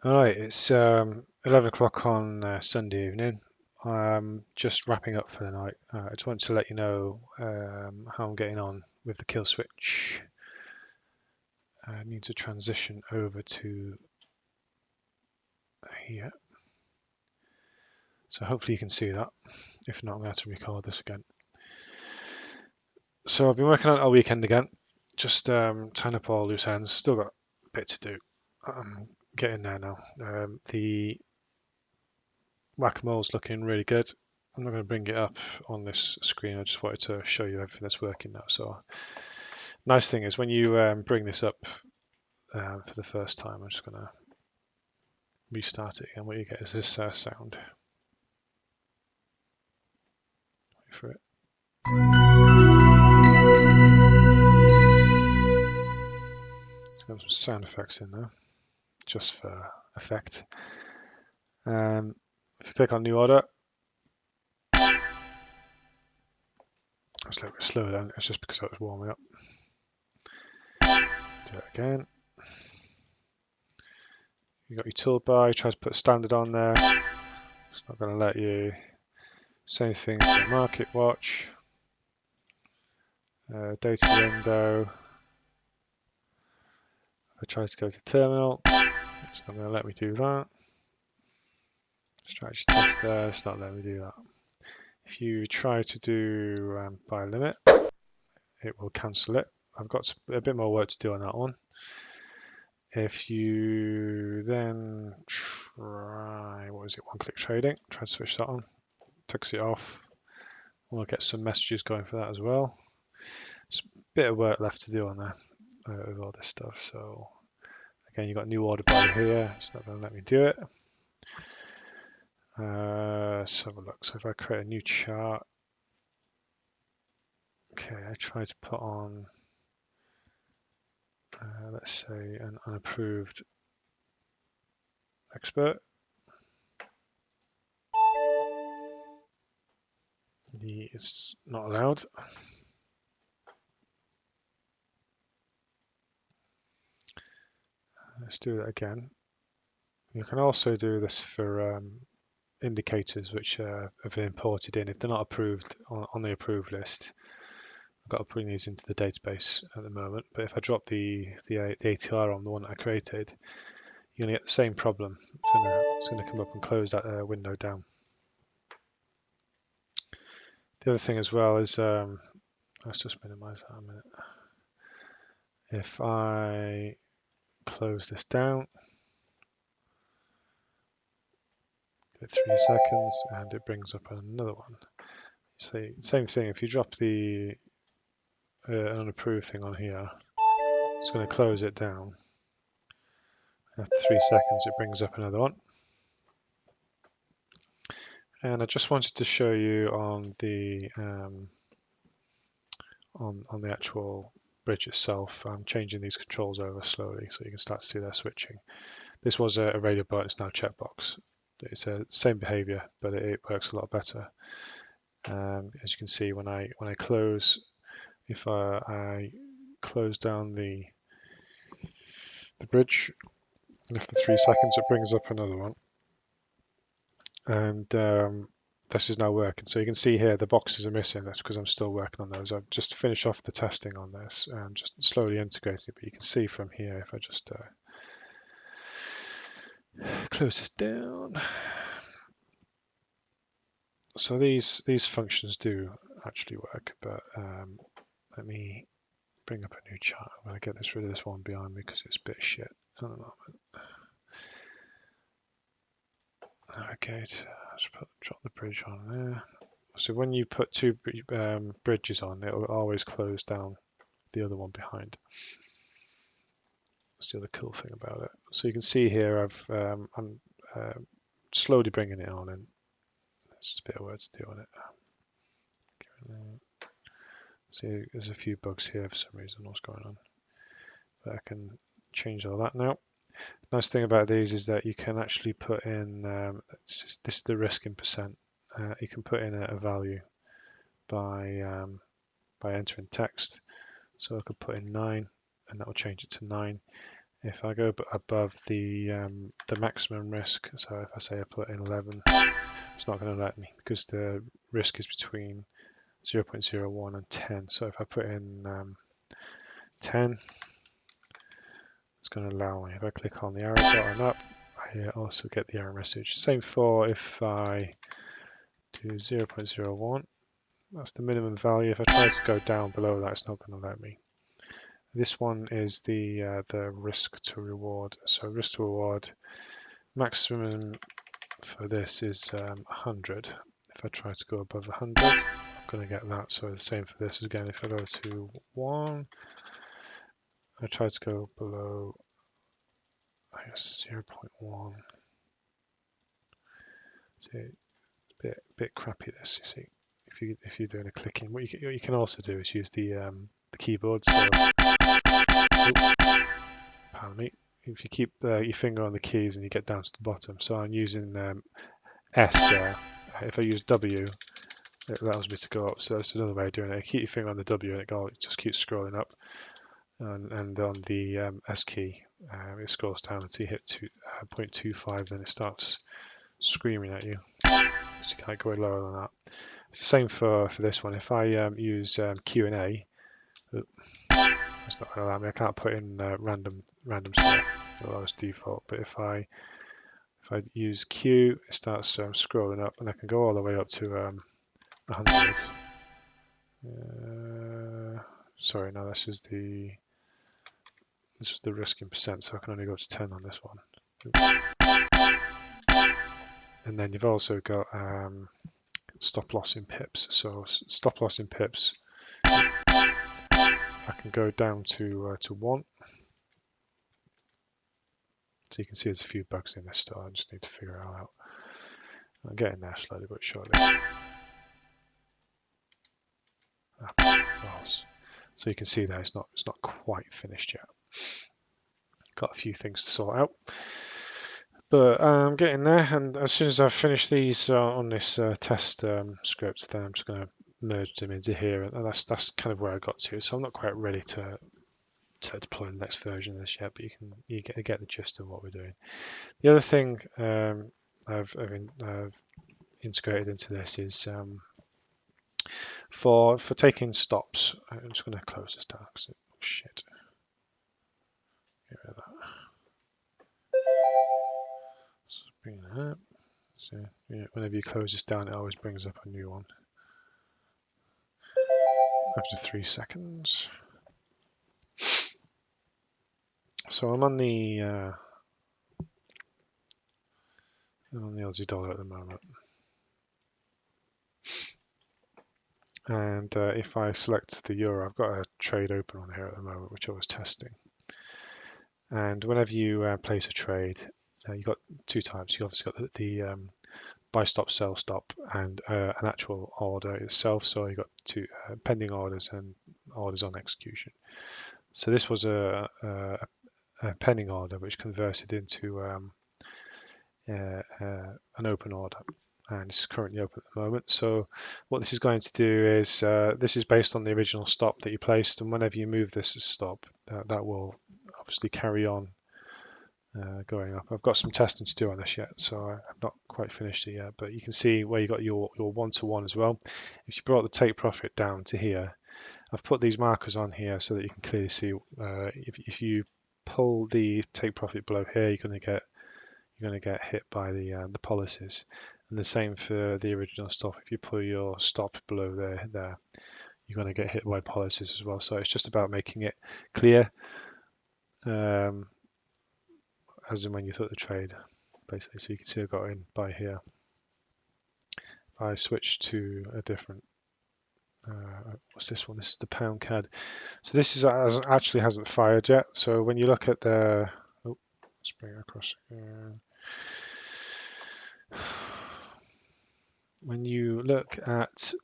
Alright, it's 11 o'clock on Sunday evening. I'm just wrapping up for the night. I just wanted to let you know how I'm getting on with the Killswitch. I need to transition over to here. So hopefully you can see that. If not, I'm going to have to record this again. So I've been working on it all weekend again. Just tying up all loose ends. Still got a bit to do. I'm getting there now. The Whack-A-Mole's looking really good. I'm not going to bring it up on this screen. I just wanted to show you everything that's working now. So nice thing is when you bring this up for the first time, I'm just going to restart it again. What you get is this sound. Wait for it. Let's got some sound effects in there, just for effect. If you click on New Order, it's a little bit slow then. It's just because I was warming up. Do it again. You got your toolbar. You try to put standard on there. It's not going to let you. Same thing for market watch. Data window. If I try to go to terminal, it's not going to let me do that. Strategy test there, it's not letting me do that. If you try to do by limit, it will cancel it. I've got a bit more work to do on that one. If you then try, what is it, one-click trading, try to switch that on, takes it off. We'll get some messages going for that as well. There's a bit of work left to do on there with all this stuff. So again, you've got new order by here. It's not going to let me do it. Let's have a look. So if I create a new chart, okay, I try to put on, let's say, an unapproved expert. It's not allowed. Let's do that again. You can also do this for indicators which have been imported in. If they're not approved on the approved list, I've got to bring these into the database at the moment. But if I drop the ATR on the one that I created, you're going to get the same problem. It's going to come up and close that window down. The other thing as well is, let's just minimize that a minute. If I close this down, give it 3 seconds, and it brings up another one. So same thing, if you drop the unapproved thing on here, it's going to close it down. After 3 seconds, it brings up another one. And I just wanted to show you on the on the actual bridge itself. I'm changing these controls over slowly so you can start to see they're switching. This was a radio button, it's now a checkbox. It's the same behavior, but it works a lot better. As you can see, when I close, if I close down the bridge, and after 3 seconds, it brings up another one. And this is now working. So you can see here the boxes are missing. That's because I'm still working on those. I've just finished off the testing on this and just slowly integrating it. But you can see from here, if I just close this down. So these functions do actually work, but let me bring up a new chart. I'm going to get rid of this one behind me because it's a bit shit at the moment. Okay, let's drop the bridge on there. So when you put two bridges on, it will always close down the other one behind. That's the other cool thing about it. So you can see here, I'm slowly bringing it on, and there's just a bit of work to do on it. See, there's a few bugs here for some reason. What's going on? But I can change all that now. Nice thing about these is that you can actually put in, this is the risk in percent. You can put in a value by entering text. So I could put in 9, and that will change it to 9. If I go above the maximum risk, so if I say I put in 11, it's not going to let me because the risk is between 0.01 and 10. So if I put in 10, it's going to allow me. If I click on the arrow button up, I also get the error message. Same for if I do 0.01, that's the minimum value. If I try to go down below that, it's not going to let me. This one is the risk to reward. So risk to reward maximum for this is 100. If I try to go above 100, I'm going to get that. So the same for this again. If I go to 1, I try to go below, I guess 0.1. See, it's a bit crappy this. You see, if you're doing a clicking, what you can also do is use the keyboard. So, pardon me. If you keep your finger on the keys and you get down to the bottom, so I'm using S there. If I use W, it allows me to go up. So that's another way of doing it. Keep your finger on the W and it just keeps scrolling up. And on the S key, it scrolls down until you hit 0.25, then it starts screaming at you. So you can't go lower than that. It's the same for this one. If I use Q&A, it's not going to allow me. I can't put in random stuff. Well, that's default. But if I use Q, it starts scrolling up, and I can go all the way up to 100. Sorry, no, this is the risk in percent, so I can only go to 10 on this one. And then you've also got stop loss in pips. So stop loss in pips, I can go down to 1. So you can see there's a few bugs in this still. I just need to figure it all out. I'm getting there slowly but surely. So you can see that it's not quite finished yet. Got a few things to sort out, but I'm getting there. And as soon as I've finished these on this test script, then I'm just going to merge them into here, and that's kind of where I got to. So I'm not quite ready to deploy the next version of this yet, but you get the gist of what we're doing. The other thing I've integrated into this is for taking stops. I'm just going to close this down because shit. Get rid of that. So bring that up. So yeah, whenever you close this down, it always brings up a new one after 3 seconds. So I'm on the Aussie dollar at the moment, and if I select the euro, I've got a trade open on here at the moment, which I was testing. And whenever you place a trade, you've got 2 types. You obviously got the buy stop, sell stop, and an actual order itself. So you've got 2 pending orders and orders on execution. So this was a pending order which converted into an open order, and it's currently open at the moment. So what this is going to do is this is based on the original stop that you placed, and whenever you move this stop, that will obviously carry on going up. I've got some testing to do on this yet, so I've not quite finished it yet, but you can see where you got your 1-to-1 as well. If you brought the take profit down to here, I've put these markers on here so that you can clearly see if you pull the take profit below here, you're going to get hit by the policies. And the same for the original stop. If you pull your stop below there, you're going to get hit by policies as well. So it's just about making it clear, as in when you took the trade, basically. So you can see I got in by here. If I switch to a different, what's this one? This is the pound CAD. So this is actually hasn't fired yet. So when you look at the, let's bring it across here. When you look at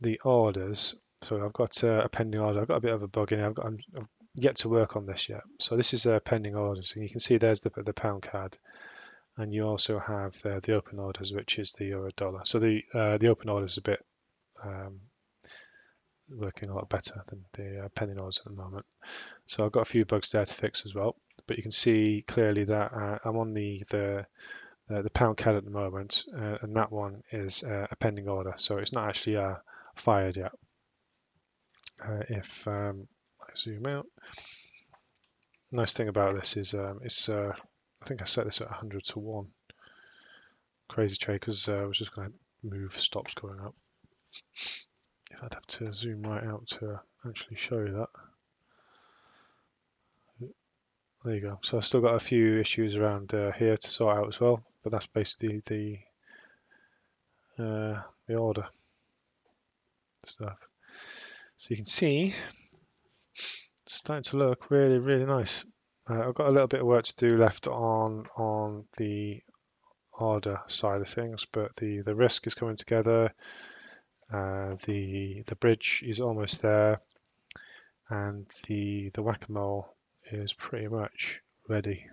the orders, so I've got a pending order. I've got a bit of a bug in here. I'm yet to work on this yet. So this is a pending orders, and you can see there's the pound CAD, and you also have the open orders, which is the euro dollar. So the open order is a bit working a lot better than the pending orders at the moment. So I've got a few bugs there to fix as well. But you can see clearly that I'm on the pound CAD at the moment, and that one is a pending order, so it's not actually fired yet. If I zoom out, nice thing about this is I think I set this at 100 to 1. Crazy trade because I was just going to move stops going up. If I'd have to zoom right out to actually show you that. There you go. So I've still got a few issues around here to sort out as well, but that's basically the order stuff. So you can see it's starting to look really, really nice. I've got a little bit of work to do left on the order side of things, but the risk is coming together. The bridge is almost there, and the whack-a-mole is pretty much ready.